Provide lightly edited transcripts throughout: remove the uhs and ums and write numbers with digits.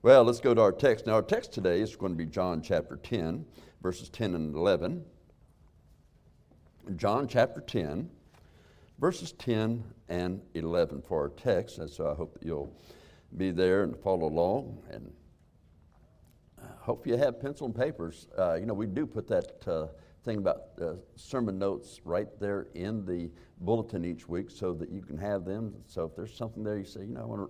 Well, let's go to our text. Now, our text today is going to be John chapter 10, verses 10 and 11. John chapter 10, verses 10 and 11 for our text. And so I hope that you'll be there and follow along. And I hope you have pencil and papers. We do put that thing about sermon notes right there in the bulletin each week so that you can have them. So if there's something there you say, I want to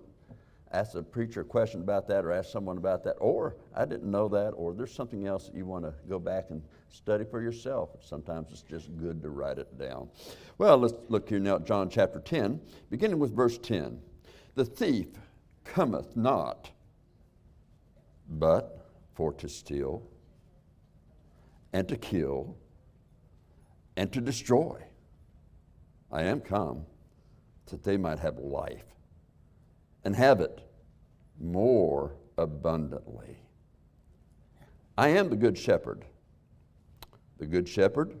ask the preacher a question about that, or ask someone about that, or I didn't know that, or there's something else that you want to go back and study for yourself. Sometimes it's just good to write it down. Well, let's look here now at John chapter 10, beginning with verse 10. The thief cometh not, but for to steal, and to kill, and to destroy. I am come that they might have life, and have it more abundantly. I am the good shepherd. The good shepherd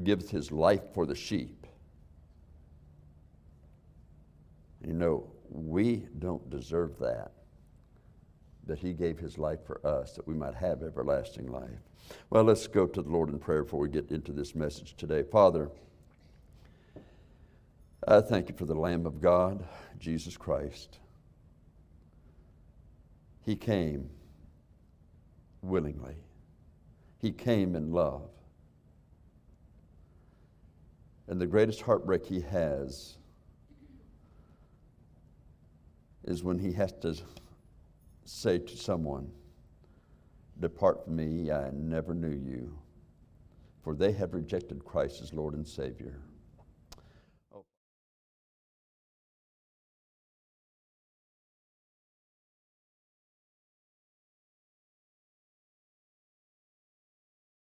giveth his life for the sheep. We don't deserve that, but he gave his life for us that we might have everlasting life. Well, let's go to the Lord in prayer before we get into this message today. Father, I thank you for the Lamb of God, Jesus Christ. He came willingly. He came in love. And the greatest heartbreak he has is when he has to say to someone, "Depart from me, I never knew you," for they have rejected Christ as Lord and Savior.